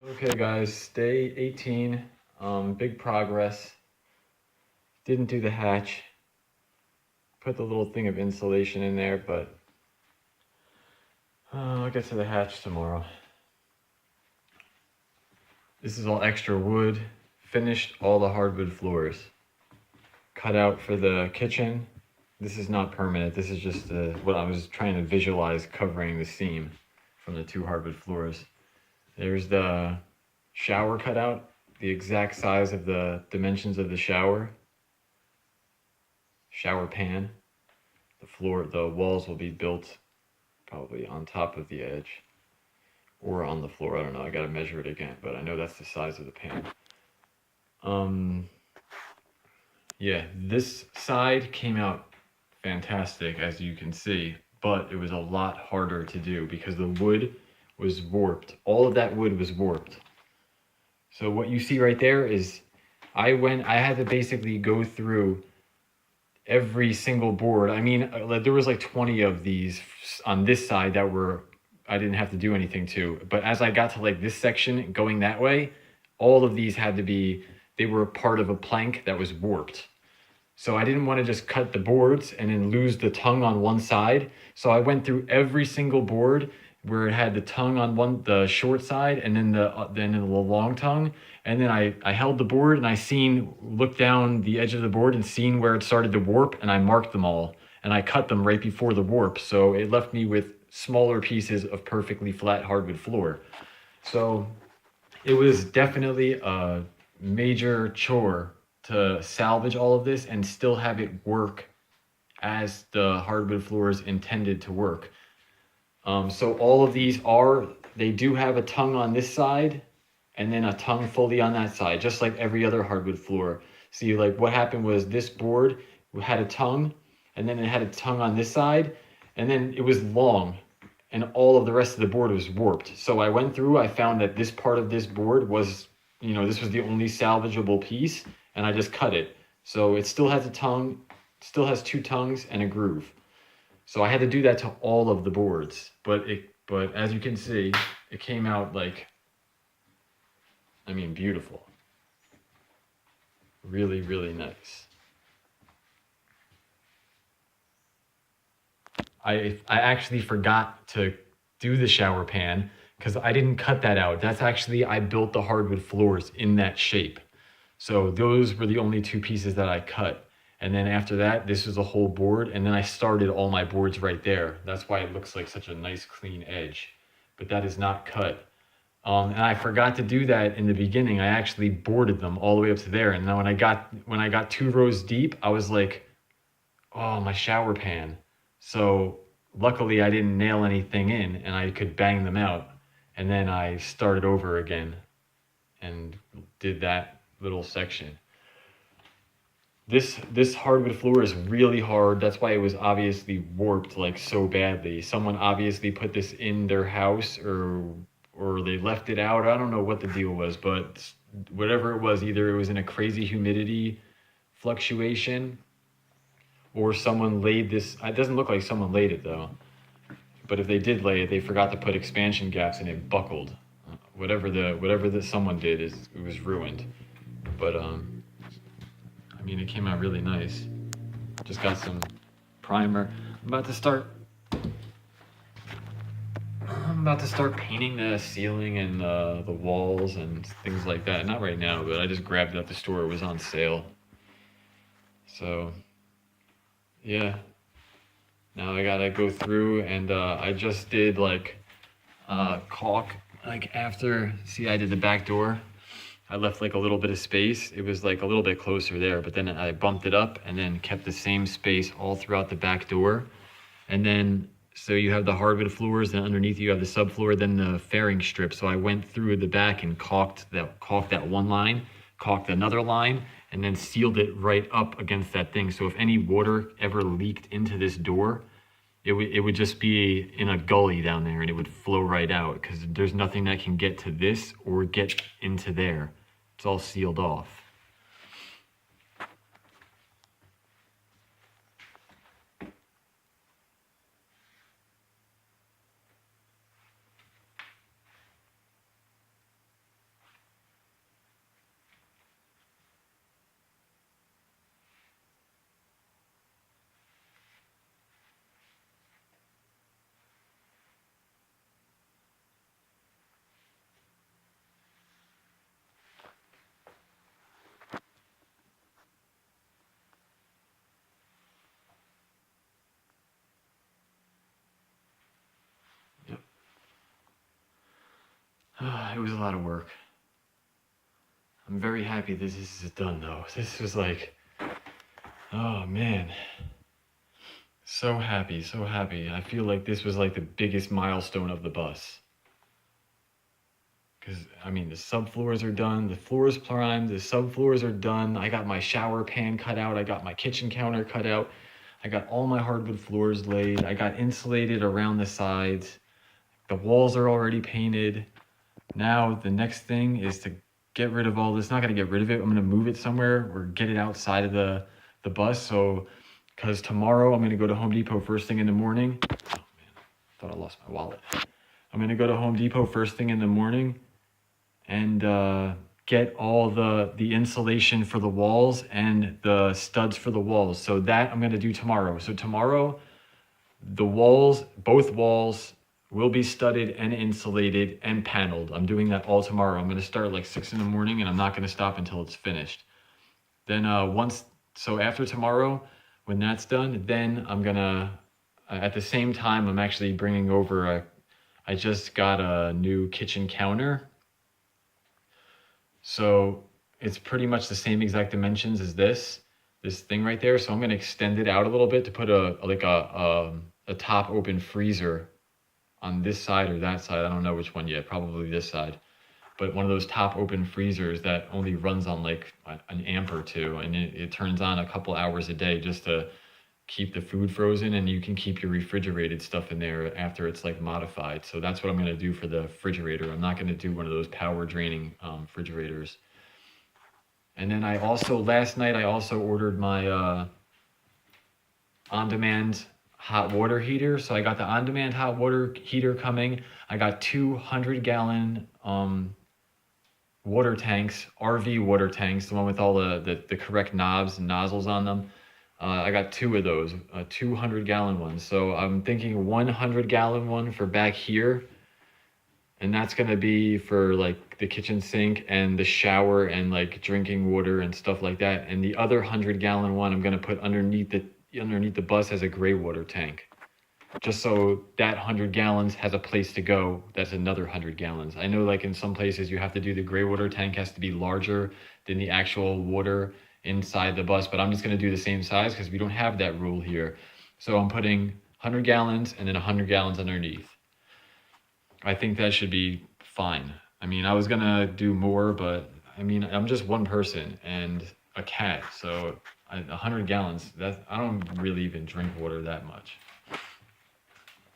Okay guys, day 18, big progress. Didn't do the hatch. Put the little thing of insulation in there, but I'll get to the hatch tomorrow. This is all extra wood. Finished all the hardwood floors. Cut out for the kitchen. This is not permanent. This is just what I was trying to visualize covering the seam from the 2 hardwood floors. There's the shower cutout, the exact size of the dimensions of the shower pan. The walls will be built probably on top of the edge or on the floor. I don't know. I got to measure it again, but I know that's the size of the pan. Yeah, this side came out fantastic, as you can see, but it was a lot harder to do because the wood was warped. All of that wood was warped. So what you see right there is I had to basically go through every single board. I mean, there was like 20 of these on this side that I didn't have to do anything to. But as I got to like this section going that way, all of these they were part of a plank that was warped. So I didn't want to just cut the boards and then lose the tongue on one side. So I went through every single board where it had the tongue on the short side and then the long tongue. And then I held the board and looked down the edge of the board and seen where it started to warp, and I marked them all and I cut them right before the warp. So it left me with smaller pieces of perfectly flat hardwood floor. So it was definitely a major chore to salvage all of this and still have it work as the hardwood floors intended to work. So all of these they do have a tongue on this side and then a tongue fully on that side, just like every other hardwood floor. See, like what happened was this board had a tongue and then it had a tongue on this side and then it was long and all of the rest of the board was warped. So I went through, I found that this part of this board was, this was the only salvageable piece, and I just cut it. So it still has a tongue, still has 2 tongues and a groove. So I had to do that to all of the boards, but as you can see, it came out beautiful. Really, really nice. I actually forgot to do the shower pan because I didn't cut that out. I built the hardwood floors in that shape. So those were the only 2 pieces that I cut. And then after that, this was a whole board. And then I started all my boards right there. That's why it looks like such a nice clean edge, but that is not cut. And I forgot to do that in the beginning. I actually boarded them all the way up to there. And then when I got 2 rows deep, I was like, oh, my shower pan. So luckily I didn't nail anything in and I could bang them out. And then I started over again and did that little section. This hardwood floor is really hard. That's why it was obviously warped like so badly. Someone obviously put this in their house or they left it out. I don't know what the deal was, but whatever it was, either it was in a crazy humidity fluctuation or someone laid this. It doesn't look like someone laid it though. But if they did lay it, they forgot to put expansion gaps and it buckled. Whatever someone did it was ruined. But it came out really nice. Just got some primer. I'm about to start painting the ceiling and the walls and things like that. Not right now, but I just grabbed it at the store. It was on sale. So, yeah. Now I gotta go through and I just did caulk. See, I did the back door. I left like a little bit of space. It was like a little bit closer there, but then I bumped it up and then kept the same space all throughout the back door. And then, so you have the hardwood floors and underneath you have the subfloor, then the fairing strip. So I went through the back and caulked that one line, caulked another line, and then sealed it right up against that thing. So if any water ever leaked into this door, it would just be in a gully down there and it would flow right out because there's nothing that can get to this or get into there. It's all sealed off. It was a lot of work. I'm very happy this is done though. This was like, oh man. So happy, so happy. I feel like this was like the biggest milestone of the bus. Because, I mean, the subfloors are done, the floors primed, the subfloors are done. I got my shower pan cut out, I got my kitchen counter cut out. I got all my hardwood floors laid. I got insulated around the sides. The walls are already painted. Now, the next thing is to get rid of all this. Not going to get rid of it. I'm going to move it somewhere or get it outside of the bus. So, because tomorrow I'm going to go to Home Depot first thing in the morning. Oh, man. I thought I lost my wallet. I'm going to go to Home Depot first thing in the morning and get all the insulation for the walls and the studs for the walls. So that I'm going to do tomorrow. So tomorrow, the walls, both walls, will be studded and insulated and paneled. I'm doing that all tomorrow. I'm going to start like 6 in the morning and I'm not going to stop until it's finished. Then so after tomorrow, when that's done, then I'm going to, at the same time, I'm actually bringing over I just got a new kitchen counter. So it's pretty much the same exact dimensions as this thing right there. So I'm going to extend it out a little bit to put a top open freezer on this side or that side. I don't know which one yet, probably this side. But one of those top open freezers that only runs on like an amp or two, and it turns on a couple hours a day just to keep the food frozen, and you can keep your refrigerated stuff in there after it's like modified. So that's what I'm going to do for the refrigerator. I'm not going to do one of those power draining refrigerators. And then last night I also ordered my on-demand hot water heater. So I got the on-demand hot water heater coming. I got 200-gallon water tanks, RV water tanks, the one with all the correct knobs and nozzles on them. I got 2 of those, 200-gallon ones. So I'm thinking 100-gallon one for back here. And that's going to be for like the kitchen sink and the shower and like drinking water and stuff like that. And the other 100-gallon one I'm going to put underneath the bus as a gray water tank. Just so that 100 gallons has a place to go. That's another 100 gallons. I know like in some places you have to do the gray water tank has to be larger than the actual water inside the bus, but I'm just going to do the same size because we don't have that rule here. So I'm putting 100 gallons and then 100 gallons underneath. I think that should be fine. I mean, I was going to do more, but I mean, I'm just one person and a cat. So 100 gallons, I don't really even drink water that much.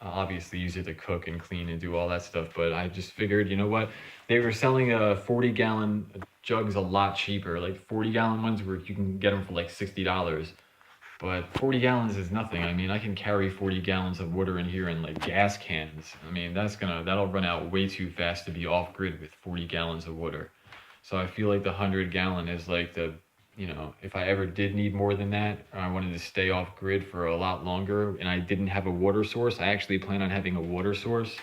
I obviously use it to cook and clean and do all that stuff, but I just figured, you know what? They were selling 40-gallon jugs a lot cheaper, like 40-gallon ones where you can get them for like $60. But 40 gallons is nothing. I mean, I can carry 40 gallons of water in here in like gas cans. I mean, that'll run out way too fast to be off grid with 40 gallons of water. So I feel like the 100-gallon is like if I ever did need more than that, or I wanted to stay off grid for a lot longer and I didn't have a water source, I actually plan on having a water source.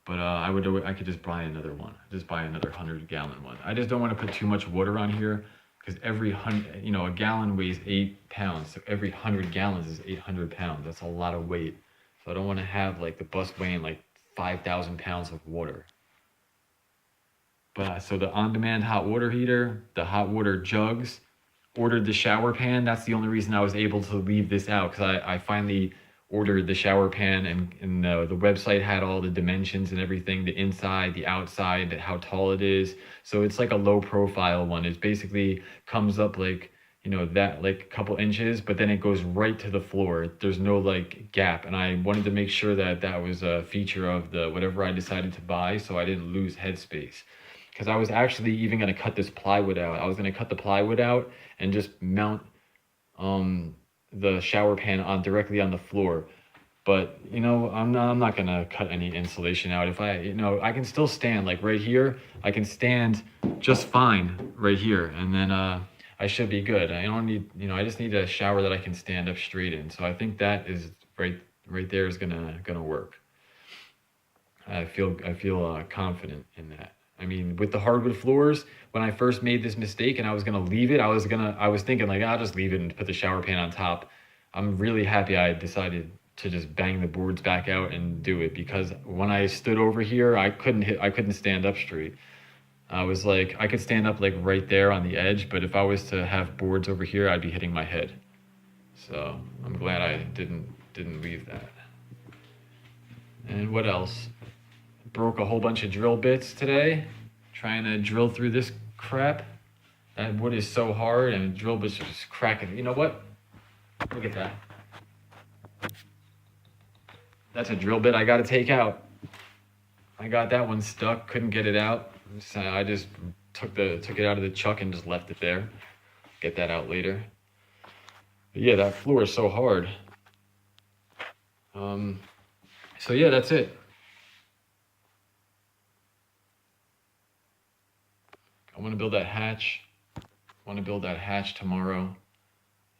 But I could just buy another one. Just buy another 100-gallon one. I just don't want to put too much water on here because every a gallon weighs 8 pounds. So every 100 gallons is 800 pounds. That's a lot of weight. So I don't want to have like the bus weighing like 5,000 pounds of water. But so the on-demand hot water heater, the hot water jugs, ordered the shower pan. That's the only reason I was able to leave this out because I finally ordered the shower pan and the website had all the dimensions and everything, the inside, the outside, how tall it is. So it's like a low profile one. It basically comes up like, that like a couple inches, but then it goes right to the floor. There's no like gap. And I wanted to make sure that that was a feature of the whatever I decided to buy so I didn't lose headspace. Because I was actually even going to cut this plywood out. I was going to cut the plywood out and just mount the shower pan directly on the floor. But I'm not going to cut any insulation out. If I can still stand like right here. I can stand just fine right here, and then I should be good. I don't need I just need a shower that I can stand up straight in. So I think that is right there is gonna work. I feel confident in that. I mean, with the hardwood floors, when I first made this mistake and I was going to leave it, I was thinking like, I'll just leave it and put the shower pan on top. I'm really happy I decided to just bang the boards back out and do it, because when I stood over here, I couldn't stand up straight. I was like, I could stand up like right there on the edge, but if I was to have boards over here, I'd be hitting my head. So I'm glad I didn't leave that. And what else? Broke a whole bunch of drill bits today, trying to drill through this crap. That wood is so hard, and drill bits are just cracking. You know what? Look at that. That's a drill bit I got to take out. I got that one stuck, couldn't get it out. So I just took it out of the chuck and just left it there. Get that out later. But yeah, that floor is so hard. So yeah, that's it. I want to build that hatch. Tomorrow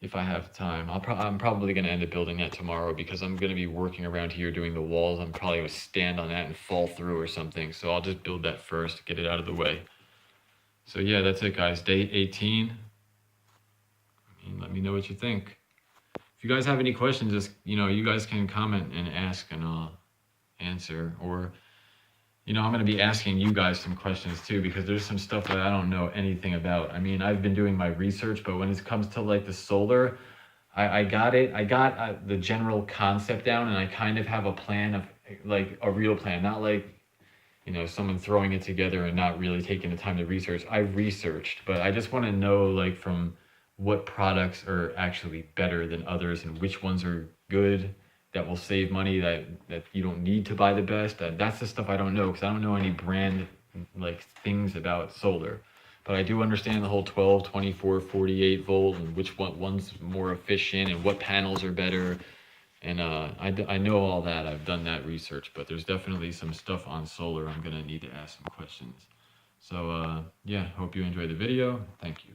if I have time. I'm probably going to end up building that tomorrow because I'm going to be working around here doing the walls. I'm probably going to stand on that and fall through or something. So I'll just build that first, get it out of the way. So yeah, that's it, guys. Day 18. Let me know what you think. If you guys have any questions, just, you guys can comment and ask, and I'll answer. Or, I'm going to be asking you guys some questions too, because there's some stuff that I don't know anything about. I mean, I've been doing my research, but when it comes to like the solar, I got it. I got the general concept down, and I kind of have a plan of like a real plan, not like, someone throwing it together and not really taking the time to research. I researched, but I just want to know like from what products are actually better than others and which ones are good, that will save money, that you don't need to buy the best. That's the stuff I don't know, because I don't know any brand like things about solar. But I do understand the whole 12, 24, 48 volt and which one's more efficient and what panels are better. And I know all that. I've done that research, but there's definitely some stuff on solar I'm going to need to ask some questions. So yeah, hope you enjoyed the video. Thank you.